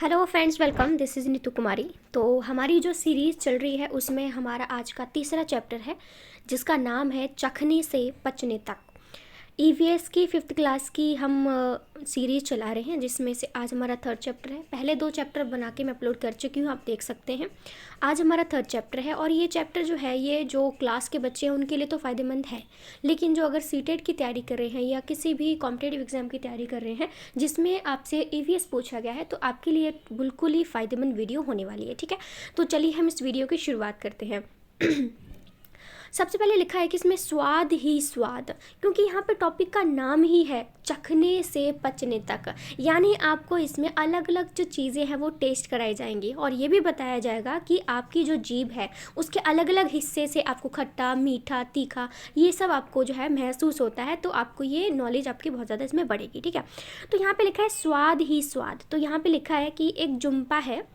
Hello friends, welcome. This is Neetu Kumari. तो हमारी जो सीरीज़ चल रही है उसमें हमारा आज का तीसरा चैप्टर है जिसका नाम है चखने से पचने तक। ईवीएस की 5th क्लास की हम सीरीज़ चला रहे हैं जिसमें से आज हमारा थर्ड चैप्टर है। पहले 2 चैप्टर बना के मैं अपलोड कर चुकी हूँ, आप देख सकते हैं। आज हमारा थर्ड चैप्टर है और ये चैप्टर जो है ये जो क्लास के बच्चे हैं उनके लिए तो फ़ायदेमंद है, लेकिन जो अगर सीटेट की तैयारी कर रहे हैं या किसी भी कॉम्पिटेटिव एग्ज़ाम की तैयारी कर रहे हैं जिसमें आपसे ईवीएस पूछा गया है, तो आपके लिए बिल्कुल ही फ़ायदेमंद वीडियो होने वाली है। ठीक है, तो चलिए हम इस वीडियो की शुरुआत करते हैं। सबसे पहले लिखा है कि इसमें स्वाद ही स्वाद, क्योंकि यहाँ पे टॉपिक का नाम ही है चखने से पचने तक, यानी आपको इसमें अलग अलग जो चीज़ें हैं वो टेस्ट कराई जाएंगी और ये भी बताया जाएगा कि आपकी जो जीभ है उसके अलग अलग हिस्से से आपको खट्टा, मीठा, तीखा ये सब आपको जो है महसूस होता है, तो आपको ये नॉलेज आपकी बहुत ज़्यादा इसमें बढ़ेगी। ठीक है, तो यहाँ पे लिखा है स्वाद ही स्वाद। तो यहाँ पे लिखा है कि एक जुम्पा है,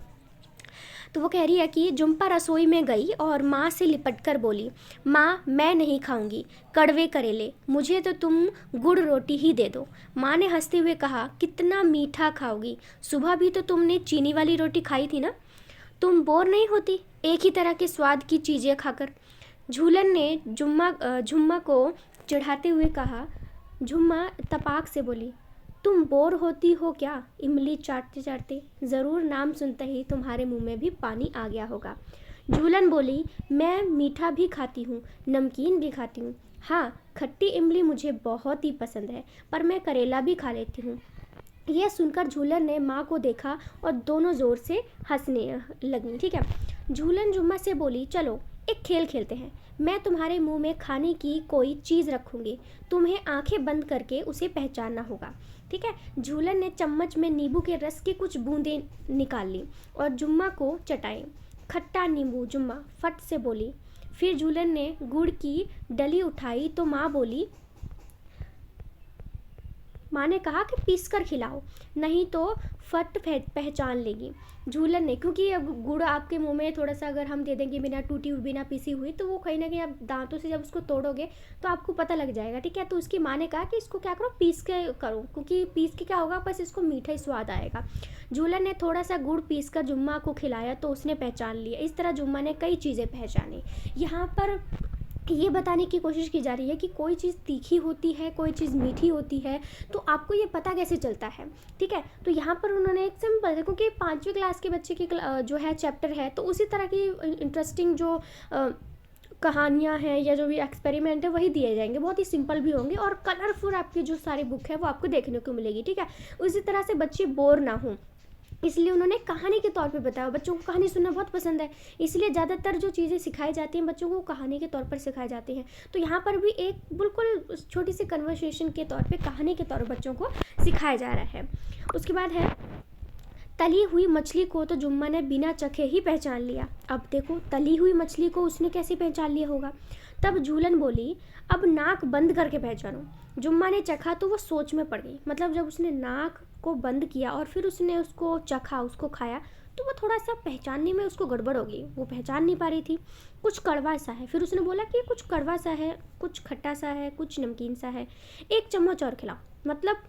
तो वो कह रही है कि जुम्पा रसोई में गई और माँ से लिपट कर बोली, माँ मैं नहीं खाऊंगी कड़वे करेले, मुझे तो तुम गुड़ रोटी ही दे दो। माँ ने हंसते हुए कहा, कितना मीठा खाओगी, सुबह भी तो तुमने चीनी वाली रोटी खाई थी ना, तुम बोर नहीं होती एक ही तरह के स्वाद की चीज़ें खाकर। झूलन ने झुम्मा को चढ़ाते हुए कहा। झुम्मा तपाक से बोली, तुम बोर होती हो क्या? इमली चाटते चाटते ज़रूर नाम सुनते ही तुम्हारे मुंह में भी पानी आ गया होगा। झूलन बोली, मैं मीठा भी खाती हूँ, नमकीन भी खाती हूँ। हाँ, खट्टी इमली मुझे बहुत ही पसंद है, पर मैं करेला भी खा लेती हूँ। यह सुनकर झूलन ने माँ को देखा और दोनों ज़ोर से हंसने लगी। ठीक है, झूलन जुम्मा से बोली, चलो एक खेल खेलते हैं। मैं तुम्हारे मुंह में खाने की कोई चीज़ रखूँगी, तुम्हें आंखें बंद करके उसे पहचानना होगा। ठीक है, झूलन ने चम्मच में नींबू के रस की कुछ बूंदें निकाल ली और जुम्मा को चटाई। खट्टा नींबू, जुम्मा फट से बोली। फिर झूलन ने गुड़ की डली उठाई तो माँ ने कहा कि पीस कर खिलाओ, नहीं तो फट पहचान लेगी। झूलन ने, क्योंकि अब गुड़ आपके मुंह में थोड़ा सा अगर हम दे देंगे बिना टूटी हुई बिना पीसी हुई, तो वो कहीं ना कहीं आप दांतों से जब उसको तोड़ोगे तो आपको पता लग जाएगा। ठीक है, तो उसकी माँ ने कहा कि इसको क्या करो, पीस के करो, क्योंकि पीस के क्या होगा, बस इसको मीठा ही स्वाद आएगा। झूलन ने थोड़ा सा गुड़ पीस कर जुम्मा को खिलाया तो उसने पहचान लिया। इस तरह जुम्मा ने कई चीज़ें पहचानी। यहाँ पर ये बताने की कोशिश की जा रही है कि कोई चीज़ तीखी होती है, कोई चीज़ मीठी होती है, तो आपको ये पता कैसे चलता है। ठीक है, तो यहाँ पर उन्होंने एक सिंपल है, क्योंकि 5वीं क्लास के बच्चे की जो है चैप्टर है, तो उसी तरह की इंटरेस्टिंग जो कहानियाँ हैं या जो भी एक्सपेरिमेंट है वही दिए जाएंगे, बहुत ही सिंपल भी होंगे और कलरफुल आपकी जो सारी बुक है वो आपको देखने को मिलेगी। ठीक है, उसी तरह से बच्चे बोर ना हों, इसलिए उन्होंने कहानी के तौर पे बताया। बच्चों को कहानी सुनना बहुत पसंद है, इसलिए ज़्यादातर जो चीज़ें सिखाई जाती हैं बच्चों को कहानी के तौर पर सिखाई जाती हैं। तो यहाँ पर भी एक बिल्कुल छोटी सी कन्वर्सेशन के तौर पे कहानी के तौर पर बच्चों को सिखाया जा रहा है। उसके बाद है, तली हुई मछली को तो जुम्मा ने बिना चखे ही पहचान लिया। अब देखो, तली हुई मछली को उसने कैसे पहचान लिया होगा। तब झूलन बोली, अब नाक बंद करके पहचानो। जुम्मा ने चखा तो वो सोच में पड़ गई, मतलब जब उसने नाक को बंद किया और फिर उसने उसको चखा, उसको खाया, तो वो थोड़ा सा पहचानने में उसको गड़बड़ हो गई, वो पहचान नहीं पा रही थी। कुछ कड़वा सा है, फिर उसने बोला कि कुछ कड़वा सा है, कुछ खट्टा सा है, कुछ नमकीन सा है, एक चम्मच और खिलाओ। मतलब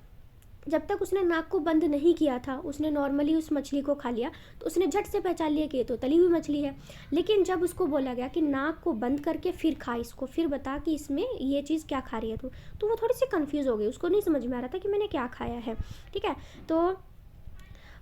जब तक उसने नाक को बंद नहीं किया था, उसने नॉर्मली उस मछली को खा लिया, तो उसने झट से पहचान लिया कि ये तो तली हुई मछली है। लेकिन जब उसको बोला गया कि नाक को बंद करके फिर खा इसको, फिर बता कि इसमें ये चीज़ क्या खा रही है तू, तो वो थोड़ी सी कंफ्यूज हो गई, उसको नहीं समझ में आ रहा था कि मैंने क्या खाया है। ठीक है, तो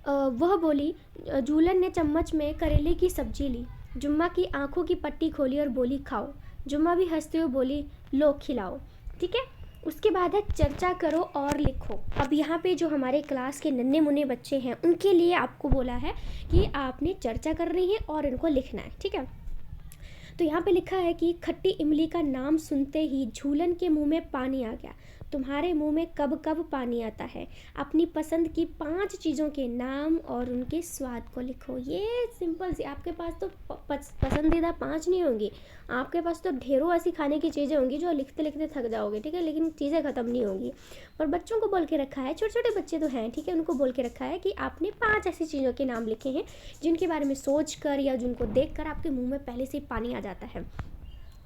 वह बोली, झूलन ने चम्मच में करेले की सब्जी ली। जुम्मा की आंखों की पट्टी खोली और बोली, खाओ। जुम्मा भी हंसते हुए बोली, लो खिलाओ। ठीक है, उसके बाद है चर्चा करो और लिखो। अब यहाँ पे जो हमारे क्लास के नन्हे मुन्ने बच्चे हैं उनके लिए आपको बोला है कि आपने चर्चा करनी है और इनको लिखना है। ठीक है, तो यहाँ पे लिखा है कि खट्टी इमली का नाम सुनते ही झूलन के मुंह में पानी आ गया। तुम्हारे मुंह में कब कब पानी आता है? अपनी पसंद की 5 चीज़ों के नाम और उनके स्वाद को लिखो। ये सिंपल सी, आपके पास तो पसंदीदा 5 नहीं होंगी, आपके पास तो ढेरों ऐसी खाने की चीज़ें होंगी जो लिखते लिखते थक जाओगे। ठीक है, लेकिन चीज़ें ख़त्म नहीं होंगी। पर बच्चों को बोल के रखा है, छोटे छोटे बच्चे तो हैं, ठीक है, उनको बोल के रखा है कि आपने 5 ऐसी चीज़ों के नाम लिखे हैं जिनके बारे में सोच कर या जिनको देख कर आपके मुँह में पहले से पानी आ जाता है।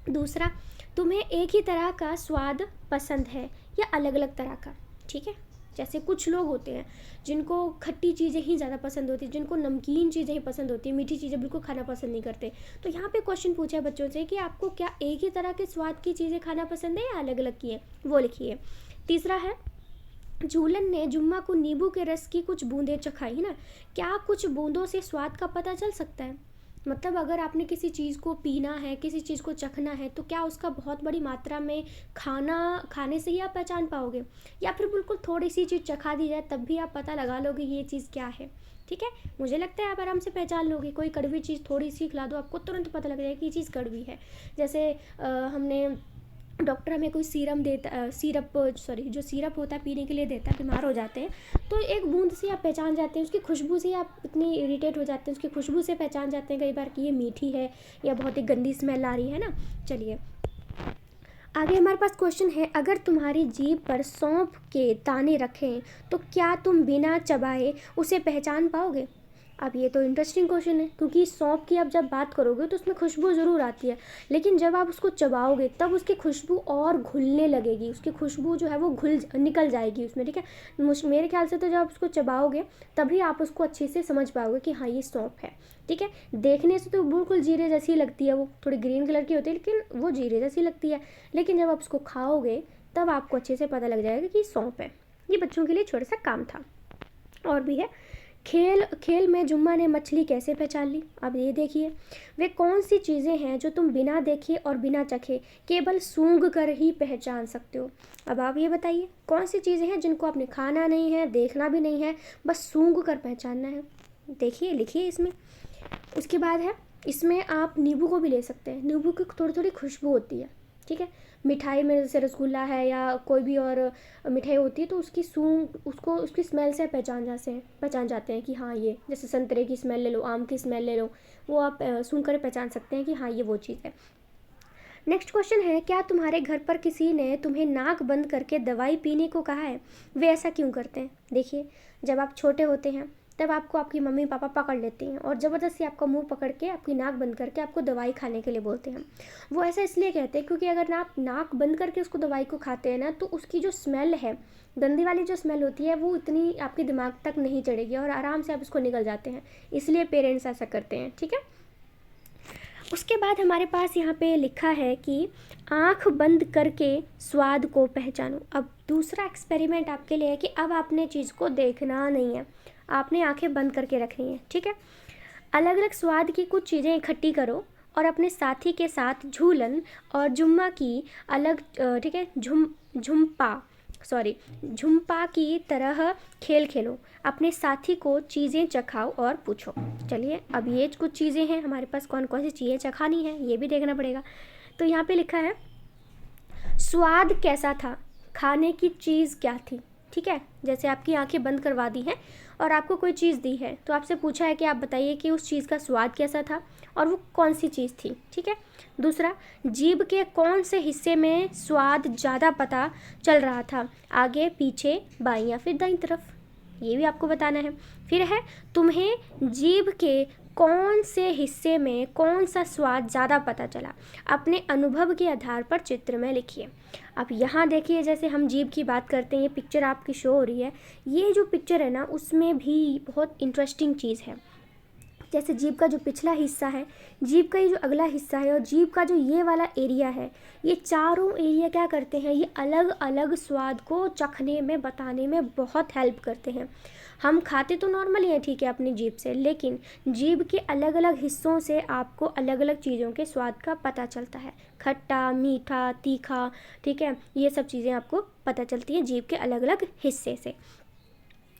दूसरा, तुम्हें एक ही तरह का स्वाद पसंद है या अलग अलग तरह का। ठीक है, जैसे कुछ लोग होते हैं जिनको खट्टी चीज़ें ही ज़्यादा पसंद होती है, जिनको नमकीन चीज़ें ही पसंद होती है, मीठी चीज़ें बिल्कुल खाना पसंद नहीं करते। तो यहाँ पे क्वेश्चन पूछा है बच्चों से कि आपको क्या एक ही तरह के स्वाद की चीज़ें खाना पसंद है या अलग अलग की है, वो लिखिए। तीसरा है, झूलन ने जुम्मा को नींबू के रस की कुछ बूंदें चखाई ना, क्या कुछ बूंदों से स्वाद का पता चल सकता है? मतलब अगर आपने किसी चीज़ को पीना है, किसी चीज़ को चखना है, तो क्या उसका बहुत बड़ी मात्रा में खाने से ही आप पहचान पाओगे, या फिर बिल्कुल थोड़ी सी चीज़ चखा दी जाए तब भी आप पता लगा लोगे ये चीज़ क्या है? ठीक है, मुझे लगता है आप आराम से पहचान लोगे। कोई कड़वी चीज़ थोड़ी सी खिला दो, आपको तुरंत पता लग जाएगा कि ये चीज़ कड़वी है। जैसे हमने डॉक्टर हमें कोई जो सिरप होता है पीने के लिए देता है, बीमार हो जाते हैं तो एक बूंद से आप पहचान जाते हैं, उसकी खुशबू से आप इतनी इरिटेट हो जाते हैं, उसकी खुशबू से पहचान जाते हैं कई बार कि ये मीठी है या बहुत ही गंदी स्मेल आ रही है ना। चलिए आगे हमारे पास क्वेश्चन है, अगर तुम्हारी जीभ पर सौंफ के दाने रखें तो क्या तुम बिना चबाए उसे पहचान पाओगे? अब ये तो इंटरेस्टिंग क्वेश्चन है, क्योंकि सौंफ की अब जब बात करोगे तो उसमें खुशबू ज़रूर आती है, लेकिन जब आप उसको चबाओगे तब उसकी खुशबू और घुलने लगेगी, उसकी खुशबू जो है वो निकल जाएगी उसमें। ठीक है, मेरे ख्याल से तो जब आप उसको चबाओगे तभी आप उसको अच्छे से समझ पाओगे कि हाँ ये सौंफ है। ठीक है, देखने से तो बिल्कुल जीरे जैसी लगती है, वो थोड़ी ग्रीन कलर की होती है लेकिन वो जीरे जैसी लगती है, लेकिन जब आप उसको खाओगे तब आपको अच्छे से पता लग जाएगा कि सौंफ है। ये बच्चों के लिए छोटा सा काम था। और भी है, खेल में जुम्मा ने मछली कैसे पहचान ली? अब ये देखिए, वे कौन सी चीज़ें हैं जो तुम बिना देखे और बिना चखे केवल सूंघ कर ही पहचान सकते हो? अब आप ये बताइए कौन सी चीज़ें हैं जिनको आपने खाना नहीं है, देखना भी नहीं है, बस सूंघ कर पहचानना है? देखिए, लिखिए इसमें। उसके बाद है, इसमें आप नींबू को भी ले सकते हैं, नींबू की थोड़ी थोड़ी खुशबू होती है। ठीक है, मिठाई में जैसे रसगुल्ला है या कोई भी और मिठाई होती है तो उसकी स्मेल से पहचान जाते हैं कि हाँ ये, जैसे संतरे की स्मेल ले लो, आम की स्मेल ले लो, वो आप सूंघ कर पहचान सकते हैं कि हाँ ये वो चीज़ है। नेक्स्ट क्वेश्चन है, क्या तुम्हारे घर पर किसी ने तुम्हें नाक बंद करके दवाई पीने को कहा है? वे ऐसा क्यों करते हैं? देखिए, जब आप छोटे होते हैं तब आपको आपकी मम्मी पापा पकड़ लेते हैं और ज़बरदस्ती आपका मुंह पकड़ के आपकी नाक बंद करके आपको दवाई खाने के लिए बोलते हैं। वो ऐसा इसलिए कहते हैं क्योंकि अगर आप नाक बंद करके उसको दवाई को खाते हैं ना तो उसकी जो स्मेल है, गंदी वाली जो स्मेल होती है, वो इतनी आपके दिमाग तक नहीं चढ़ेगी और आराम से आप उसको निकल जाते हैं, इसलिए पेरेंट्स ऐसा करते हैं। ठीक है, उसके बाद हमारे पास यहाँ पे लिखा है कि आँख बंद करके स्वाद को पहचानो। अब दूसरा एक्सपेरिमेंट आपके लिए है कि अब आपने चीज़ को देखना नहीं है, आपने आंखें बंद करके रखनी है। ठीक है, अलग अलग स्वाद की कुछ चीज़ें इकट्ठी करो और अपने साथी के साथ झूलन और जुम्मा की अलग ठीक है झुम्पा की तरह खेल खेलो। अपने साथी को चीज़ें चखाओ और पूछो। चलिए, अब ये कुछ चीज़ें हैं हमारे पास, कौन कौन सी चीज़ें चखानी है ये भी देखना पड़ेगा। तो यहाँ पे लिखा है, स्वाद कैसा था, खाने की चीज़ क्या थी? ठीक है, जैसे आपकी आंखें बंद करवा दी हैं और आपको कोई चीज़ दी है तो आपसे पूछा है कि आप बताइए कि उस चीज़ का स्वाद कैसा था और वो कौन सी चीज़ थी। ठीक है, दूसरा, जीभ के कौन से हिस्से में स्वाद ज़्यादा पता चल रहा था, आगे, पीछे, बाईं या फिर दाईं तरफ, ये भी आपको बताना है। फिर है, तुम्हें जीभ के कौन से हिस्से में कौन सा स्वाद ज़्यादा पता चला, अपने अनुभव के आधार पर चित्र में लिखिए। अब यहाँ देखिए, जैसे हम जीभ की बात करते हैं, ये पिक्चर आपकी शो हो रही है, ये जो पिक्चर है ना उसमें भी बहुत इंटरेस्टिंग चीज़ है। जैसे जीभ का जो पिछला हिस्सा है, जीभ का ये जो अगला हिस्सा है और जीभ का जो ये वाला एरिया है, ये चारों एरिया क्या करते हैं, ये अलग अलग स्वाद को चखने में, बताने में बहुत हेल्प करते हैं। हम खाते तो नॉर्मली हैं, ठीक है, अपनी जीभ से, लेकिन जीभ के अलग अलग हिस्सों से आपको अलग अलग चीज़ों के स्वाद का पता चलता है, खट्टा, मीठा, तीखा। ठीक है, ये सब चीज़ें आपको पता चलती हैं जीभ के अलग अलग हिस्से से।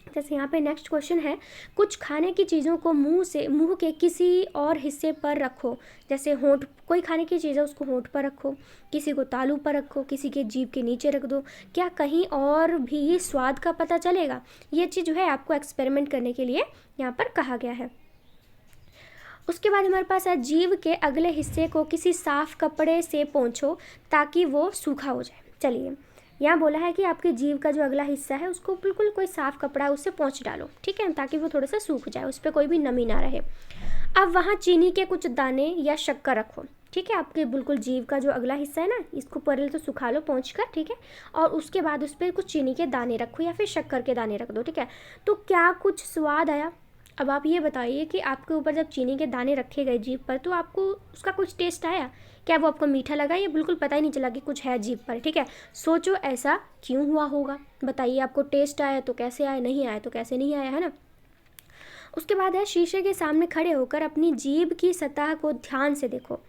जैसे यहाँ पे नेक्स्ट क्वेश्चन है, कुछ खाने की चीज़ों को मुंह के किसी और हिस्से पर रखो। जैसे होंठ, कोई खाने की चीज़ है उसको होंठ पर रखो, किसी को तालू पर रखो, किसी के जीभ के नीचे रख दो, क्या कहीं और भी स्वाद का पता चलेगा? ये चीज़ जो है आपको एक्सपेरिमेंट करने के लिए यहाँ पर कहा गया है। उसके बाद हमारे पास है, जीभ के अगले हिस्से को किसी साफ कपड़े से पोंछो ताकि वो सूखा हो जाए। चलिए, यहाँ बोला है कि आपके जीभ का जो अगला हिस्सा है उसको बिल्कुल कोई साफ़ कपड़ा उससे पोंछ डालो। ठीक है, ताकि वो थोड़ा सा सूख जाए, उस पर कोई भी नमी ना रहे। अब वहाँ चीनी के कुछ दाने या शक्कर रखो। ठीक है। आपके बिल्कुल जीभ का जो अगला हिस्सा है ना, इसको पहले तो सुखा लो पोंछ कर, ठीक है। और उसके बाद उस पर कुछ चीनी के दाने रखो या फिर शक्कर के दाने रख दो, ठीक है। तो क्या कुछ स्वाद आया? अब आप ये बताइए कि आपके ऊपर जब चीनी के दाने रखे गए जीभ पर, तो आपको उसका कुछ टेस्ट आया? क्या वो आपको मीठा लगा? या बिल्कुल पता ही नहीं चला कि कुछ है जीभ पर, ठीक है। सोचो ऐसा क्यों हुआ होगा, बताइए। आपको टेस्ट आया तो कैसे आया, नहीं आया तो कैसे नहीं आया, है ना। उसके बाद है, शीशे के सामने खड़े होकर अपनी जीभ की सतह को ध्यान से देखो।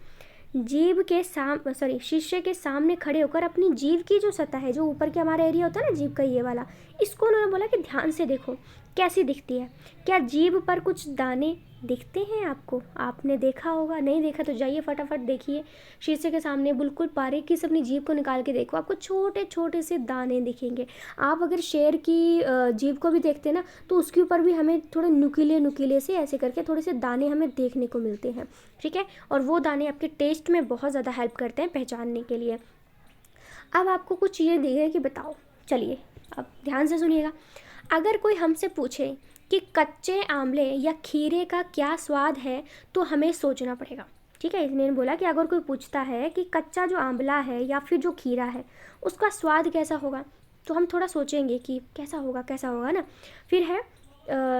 शीशे के सामने खड़े होकर अपनी जीभ की जो सतह है, जो ऊपर के हमारा एरिया होता है ना जीभ का, ये वाला, इसको उन्होंने बोला कि ध्यान से देखो कैसी दिखती है। क्या जीभ पर कुछ दाने दिखते हैं आपको? आपने देखा होगा, नहीं देखा तो जाइए फटाफट देखिए। शीशे के सामने बिल्कुल बारीकी से अपनी जीभ को निकाल के देखो, आपको छोटे छोटे से दाने दिखेंगे। आप अगर शेर की जीभ को भी देखते हैं ना, तो उसके ऊपर भी हमें थोड़े नुकीले नुकीले से ऐसे करके थोड़े से दाने हमें देखने को मिलते हैं, ठीक है। और वो दाने आपके टेस्ट में बहुत ज़्यादा हेल्प करते हैं पहचानने के लिए। अब आपको कुछ चीज़ें दी गई कि बताओ, चलिए अब ध्यान से सुनिएगा। अगर कोई हमसे पूछे कि कच्चे आंवले या खीरे का क्या स्वाद है, तो हमें सोचना पड़ेगा, ठीक है। इसने बोला कि अगर कोई पूछता है कि कच्चा जो आंवला है या फिर जो खीरा है, उसका स्वाद कैसा होगा, तो हम थोड़ा सोचेंगे कि कैसा होगा ना। फिर है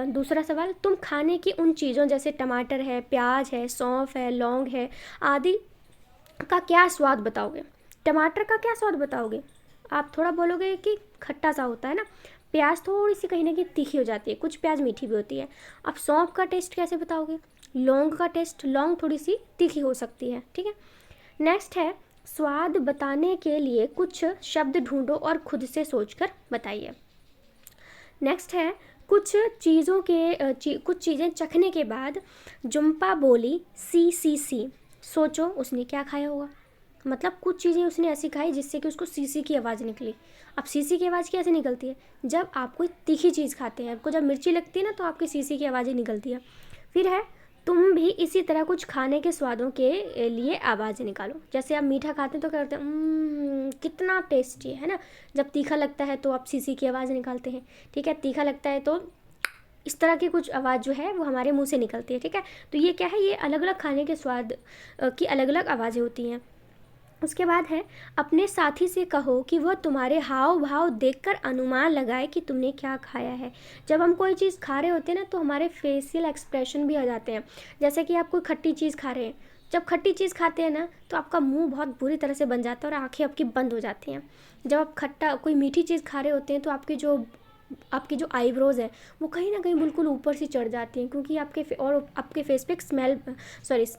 दूसरा सवाल, तुम खाने की उन चीज़ों जैसे टमाटर है, प्याज है, सौंफ है, लौंग है आदि का क्या स्वाद बताओगे? टमाटर का क्या स्वाद बताओगे? आप थोड़ा बोलोगे कि खट्टा सा होता है ना। प्याज थोड़ी सी कहीं ना कहीं तीखी हो जाती है, कुछ प्याज मीठी भी होती है। अब सौंफ का टेस्ट कैसे बताओगे? लौंग का टेस्ट, लौंग थोड़ी सी तीखी हो सकती है, ठीक है। नेक्स्ट है, स्वाद बताने के लिए कुछ शब्द ढूंढो और खुद से सोचकर बताइए। नेक्स्ट है, कुछ चीज़ें चखने के बाद जुम्पा बोली सी सी सी। सोचो उसने क्या खाया होगा। मतलब कुछ चीज़ें उसने ऐसी खाई जिससे कि उसको सीसी की आवाज़ निकली। अब सीसी की आवाज़ कैसे निकलती है? जब आप कोई तीखी चीज़ खाते हैं, आपको जब मिर्ची लगती है ना, तो आपकी सीसी की आवाज़ ही निकलती है। फिर है, तुम भी इसी तरह कुछ खाने के स्वादों के लिए आवाज़ निकालो। जैसे आप मीठा खाते हैं तो क्या करते हैं, कितना टेस्टी है ना। जब तीखा लगता है तो आप सीसी की आवाज़ निकालते हैं, ठीक है। तीखा लगता है तो इस तरह की कुछ आवाज़ जो है वो हमारे मुंह से निकलती है, ठीक है। तो ये क्या है, ये अलग अलग खाने के स्वाद की अलग अलग आवाज़ें होती हैं। उसके बाद है, अपने साथी से कहो कि वह तुम्हारे हाव भाव देखकर अनुमान लगाए कि तुमने क्या खाया है। जब हम कोई चीज़ खा रहे होते हैं ना, तो हमारे फेशियल एक्सप्रेशन भी आ जाते हैं। जैसे कि आप कोई खट्टी चीज़ खा रहे हैं, जब खट्टी चीज़ खाते हैं ना, तो आपका मुंह बहुत बुरी तरह से बन जाता है और आंखें आपकी बंद हो जाती हैं। जब आप कोई मीठी चीज़ खा रहे होते हैं, तो आपकी जो आईब्रोज़ है वो कहीं ना कहीं बिल्कुल ऊपर से चढ़ जाती हैं, क्योंकि आपके फेस पे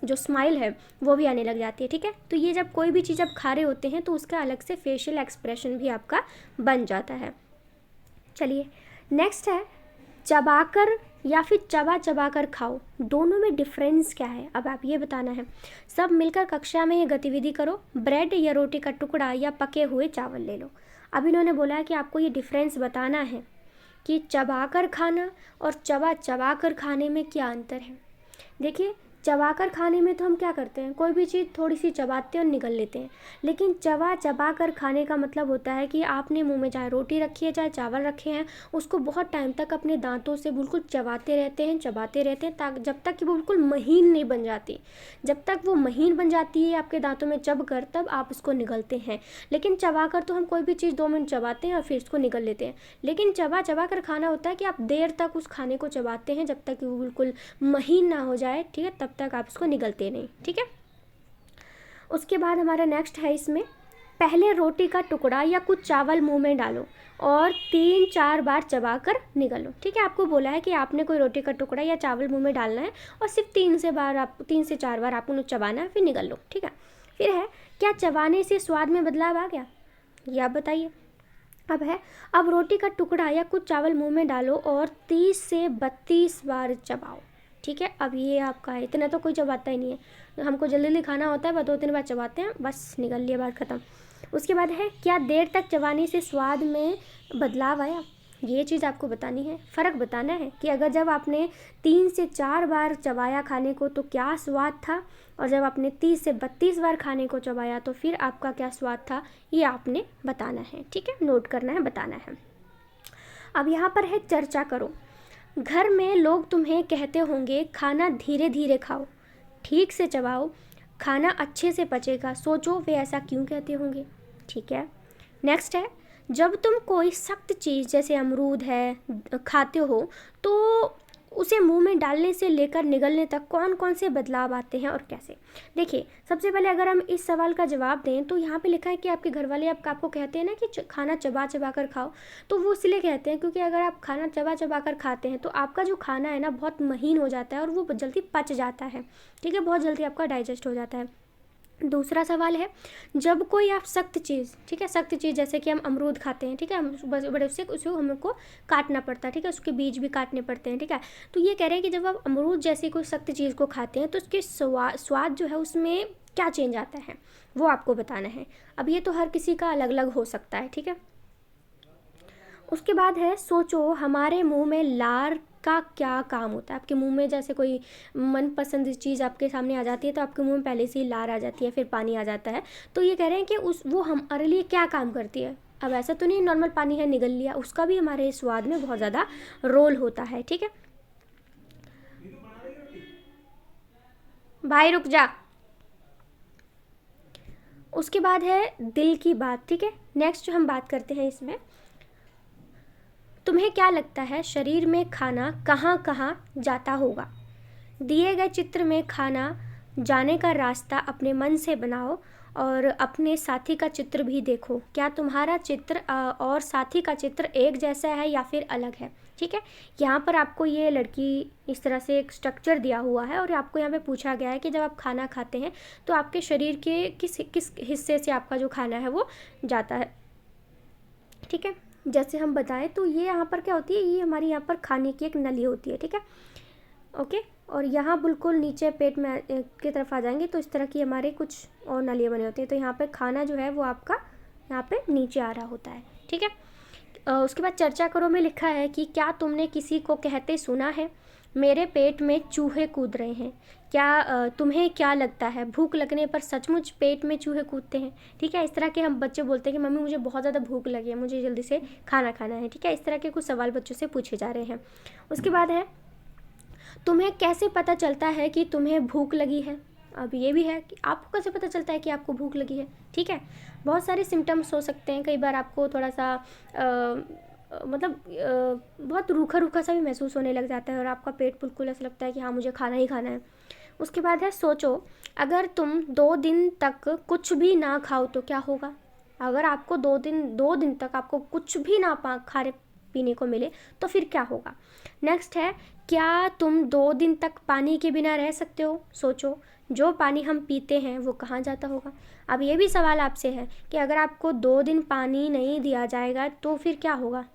जो स्माइल है वो भी आने लग जाती है, ठीक है। तो ये जब कोई भी चीज़ आप खा रहे होते हैं, तो उसका अलग से फेशियल एक्सप्रेशन भी आपका बन जाता है। चलिए नेक्स्ट है, चबाकर या फिर चबा चबा कर खाओ, दोनों में डिफरेंस क्या है? अब आप ये बताना है। सब मिलकर कक्षा में ये गतिविधि करो। ब्रेड या रोटी का टुकड़ा या पके हुए चावल ले लो। अब इन्होंने बोला है कि आपको ये डिफरेंस बताना है कि चबाकर खाना और चबा चबा कर खाने में क्या अंतर है। देखिए, चबाकर खाने में तो हम क्या करते हैं, कोई भी चीज़ थोड़ी सी चबाते हैं और निगल लेते हैं। लेकिन चबा चबा कर खाने का मतलब होता है कि आपने मुंह में चाहे रोटी रखी है चाहे चावल रखे हैं, उसको बहुत टाइम तक अपने दांतों से बिल्कुल चबाते रहते हैं जब तक कि वो बिल्कुल महीन नहीं बन जाती। जब तक वो महीन बन जाती है आपके दांतों में चब कर, तब आप उसको निगलते हैं। लेकिन चबा कर तो हम कोई भी चीज़ 2 मिनट चबाते हैं और फिर उसको निगल लेते हैं। लेकिन चबा चबा कर खाना होता है कि आप देर तक उस खाने को चबाते हैं जब तक कि वो बिल्कुल महीन ना हो जाए, ठीक है, तब तक आप उसको निगलते नहीं, ठीक है। उसके बाद हमारा नेक्स्ट है, इसमें पहले रोटी का टुकड़ा या कुछ चावल मुंह में डालो और 3-4 बार चबाकर निगलो, ठीक है। आपको बोला है कि आपने कोई रोटी का टुकड़ा या चावल मुंह में डालना है और सिर्फ 3 से 4 बार आपको चबाना है, फिर निगल लो, ठीक है। फिर है, क्या चबाने से स्वाद में बदलाव आ गया, ये आप बताइए। अब रोटी का टुकड़ा या कुछ चावल मुंह में डालो और 30 से 32 बार चबाओ, ठीक है। अब ये आपका है, इतना तो कोई चबाता ही नहीं है, हमको जल्दी जल्दी खाना होता है, बस 2-3 बार चबाते हैं, बस निगल लिया, बात ख़त्म। उसके बाद है, क्या देर तक चबाने से स्वाद में बदलाव आया, ये चीज़ आपको बतानी है, फ़र्क बताना है कि अगर जब आपने 3 से 4 बार चबाया खाने को तो क्या स्वाद था, और जब आपने 30 से 32 बार खाने को चबाया तो फिर आपका क्या स्वाद था, ये आपने बताना है, ठीक है, नोट करना है, बताना है। अब यहाँ पर है, चर्चा करो। घर में लोग तुम्हें कहते होंगे खाना धीरे धीरे खाओ, ठीक से चबाओ, खाना अच्छे से पचेगा। सोचो वे ऐसा क्यों कहते होंगे। ठीक है, नेक्स्ट है, जब तुम कोई सख्त चीज़ जैसे अमरूद है खाते हो तो उसे मुंह में डालने से लेकर निगलने तक कौन कौन से बदलाव आते हैं और कैसे। देखिए, सबसे पहले अगर हम इस सवाल का जवाब दें तो यहाँ पे लिखा है कि आपके घर वाले आपको कहते हैं ना कि खाना चबा चबा कर खाओ, तो वो इसलिए कहते हैं क्योंकि अगर आप खाना चबा चबा कर खाते हैं तो आपका जो खाना है ना बहुत महीन हो जाता है और वो जल्दी पच जाता है। ठीक है, बहुत जल्दी आपका डाइजेस्ट हो जाता है। दूसरा सवाल है, जब कोई आप सख्त चीज़, ठीक है, सख्त चीज़ जैसे कि हम अमरूद खाते हैं, ठीक है, हम बड़े उससे हमको काटना पड़ता है, ठीक है, उसके बीज भी काटने पड़ते हैं। ठीक है, तो ये कह रहे हैं कि जब आप अमरूद जैसी कोई सख्त चीज़ को खाते हैं तो उसके स्वाद जो है उसमें क्या चेंज आता है वो आपको बताना है। अब ये तो हर किसी का अलग अलग हो सकता है। ठीक है, उसके बाद है, सोचो हमारे मुंह में लार का क्या काम होता है। आपके मुंह में जैसे कोई मनपसंद चीज़ आपके सामने आ जाती है तो आपके मुंह में पहले से ही लार आ जाती है, फिर पानी आ जाता है। तो ये कह रहे हैं कि वो हमारे लिए क्या काम करती है। अब ऐसा तो नहीं नॉर्मल पानी है निगल लिया, उसका भी हमारे स्वाद में बहुत ज़्यादा रोल होता है। ठीक है, भाई रुक जा। उसके बाद है दिल की बात। ठीक है, नेक्स्ट जो हम बात करते हैं इसमें, तुम्हें क्या लगता है शरीर में खाना कहाँ कहाँ जाता होगा। दिए गए चित्र में खाना जाने का रास्ता अपने मन से बनाओ और अपने साथी का चित्र भी देखो। क्या तुम्हारा चित्र और साथी का चित्र एक जैसा है या फिर अलग है। ठीक है, यहाँ पर आपको ये लड़की इस तरह से एक स्ट्रक्चर दिया हुआ है और आपको यहाँ पे पूछा गया है कि जब आप खाना खाते हैं तो आपके शरीर के किस किस हिस्से से आपका जो खाना है वो जाता है। ठीक है, जैसे हम बताएं तो ये यहाँ पर क्या होती है, ये हमारी यहाँ पर खाने की एक नली होती है। ठीक है, ओके, और यहाँ बिल्कुल नीचे पेट में की तरफ आ जाएंगे तो इस तरह की हमारे कुछ और नलियाँ बनी होती हैं। तो यहाँ पे खाना जो है वो आपका यहाँ पे नीचे आ रहा होता है। ठीक है, उसके बाद चर्चा करो में लिखा है कि क्या तुमने किसी को कहते सुना है, मेरे पेट में चूहे कूद रहे हैं। क्या तुम्हें क्या लगता है भूख लगने पर सचमुच पेट में चूहे कूदते हैं। ठीक है, इस तरह के हम बच्चे बोलते हैं कि मम्मी मुझे बहुत ज़्यादा भूख लगी है, मुझे जल्दी से खाना खाना है। ठीक है, इस तरह के कुछ सवाल बच्चों से पूछे जा रहे हैं। उसके बाद है, तुम्हें कैसे पता चलता है कि तुम्हें भूख लगी है। अब ये भी है कि आपको कैसे पता चलता है कि आपको भूख लगी है। ठीक है, बहुत सारे सिम्टम्स हो सकते हैं। कई बार आपको थोड़ा सा बहुत रूखा रूखा सा भी महसूस होने लग जाता है और आपका पेट बिल्कुल ऐसा लगता है कि हाँ मुझे खाना ही खाना है। उसके बाद है, सोचो अगर तुम 2 दिन तक कुछ भी ना खाओ तो क्या होगा। अगर आपको 2 दिन तक आपको कुछ भी ना खाने पीने को मिले तो फिर क्या होगा। नेक्स्ट है, क्या तुम 2 दिन तक पानी के बिना रह सकते हो। सोचो जो पानी हम पीते हैं वो कहाँ जाता होगा। अब ये भी सवाल आपसे है कि अगर आपको 2 दिन पानी नहीं दिया जाएगा तो फिर क्या होगा।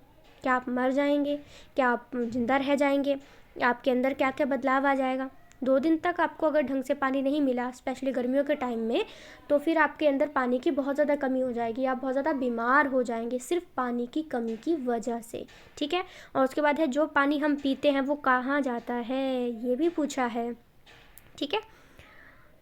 क्या आप मर जाएंगे, क्या आप जिंदा रह जाएंगे, आपके अंदर क्या क्या बदलाव आ जाएगा। 2 दिन तक आपको अगर ढंग से पानी नहीं मिला, स्पेशली गर्मियों के टाइम में, तो फिर आपके अंदर पानी की बहुत ज़्यादा कमी हो जाएगी, आप बहुत ज़्यादा बीमार हो जाएंगे सिर्फ पानी की कमी की वजह से। ठीक है, और उसके बाद है, जो पानी हम पीते हैं वो कहाँ जाता है, ये भी पूछा है। ठीक है,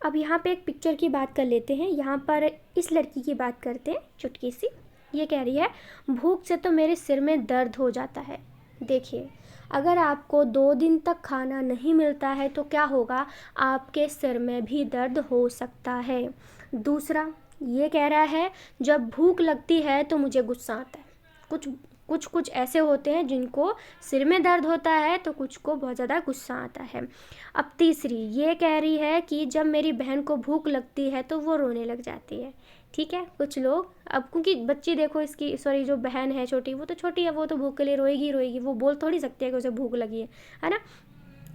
अब यहाँ पे एक पिक्चर की बात कर लेते हैं। यहाँ पर इस लड़की की बात करते हैं, चुटकी सी। ये कह रही है, भूख से तो मेरे सिर में दर्द हो जाता है। देखिए, अगर आपको 2 दिन तक खाना नहीं मिलता है तो क्या होगा, आपके सिर में भी दर्द हो सकता है। दूसरा ये कह रहा है, जब भूख लगती है तो मुझे गुस्सा आता है। कुछ ऐसे होते हैं जिनको सिर में दर्द होता है तो कुछ को बहुत ज़्यादा गुस्सा आता है। अब तीसरी ये कह रही है कि जब मेरी बहन को भूख लगती है तो वो रोने लग जाती है। ठीक है, कुछ लोग, अब क्योंकि बच्ची देखो इसकी, सॉरी जो बहन है छोटी, वो तो छोटी है, वो तो भूख के लिए रोएगी ही रोएगी, वो बोल थोड़ी सकती है कि उसे भूख लगी है ना।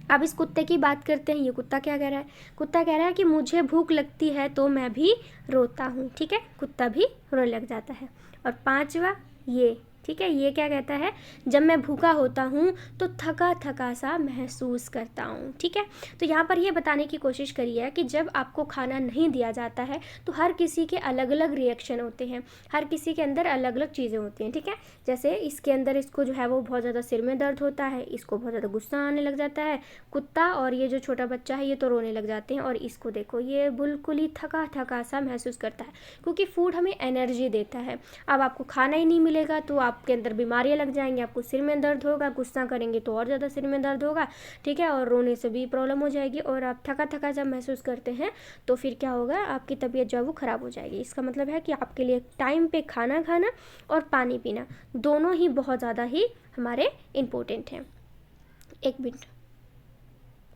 अब इस कुत्ते की बात करते हैं। ये कुत्ता क्या कह रहा है, कुत्ता कह रहा है कि मुझे भूख लगती है तो मैं भी रोता हूँ। ठीक है, कुत्ता भी रोने लग जाता है। और पांचवा ये, ठीक है, ये क्या कहता है, जब मैं भूखा होता हूँ तो थका थका सा महसूस करता हूँ। ठीक है, तो यहाँ पर ये बताने की कोशिश करी है कि जब आपको खाना नहीं दिया जाता है तो हर किसी के अलग अलग रिएक्शन होते हैं, हर किसी के अंदर अलग अलग चीज़ें होती हैं। ठीक है, जैसे इसके अंदर इसको जो है वो बहुत ज़्यादा सिर में दर्द होता है, इसको बहुत ज़्यादा गुस्सा आने लग जाता है कुत्ता, और ये जो छोटा बच्चा है ये तो रोने लग जाते हैं, और इसको देखो ये बिल्कुल ही थका थका सा महसूस करता है, क्योंकि फूड हमें एनर्जी देता है। अब आपको खाना ही नहीं मिलेगा तो आप आपके अंदर बीमारियाँ लग जाएंगी, आपको सिर में दर्द होगा, गुस्सा करेंगे तो और ज़्यादा सिर में दर्द होगा, ठीक है, और रोने से भी प्रॉब्लम हो जाएगी, और आप थका थका जब महसूस करते हैं तो फिर क्या होगा, आपकी तबीयत जो है वो ख़राब हो जाएगी। इसका मतलब है कि आपके लिए टाइम पे खाना खाना और पानी पीना दोनों ही बहुत ज़्यादा ही हमारे इम्पोर्टेंट हैं। 1 मिनट।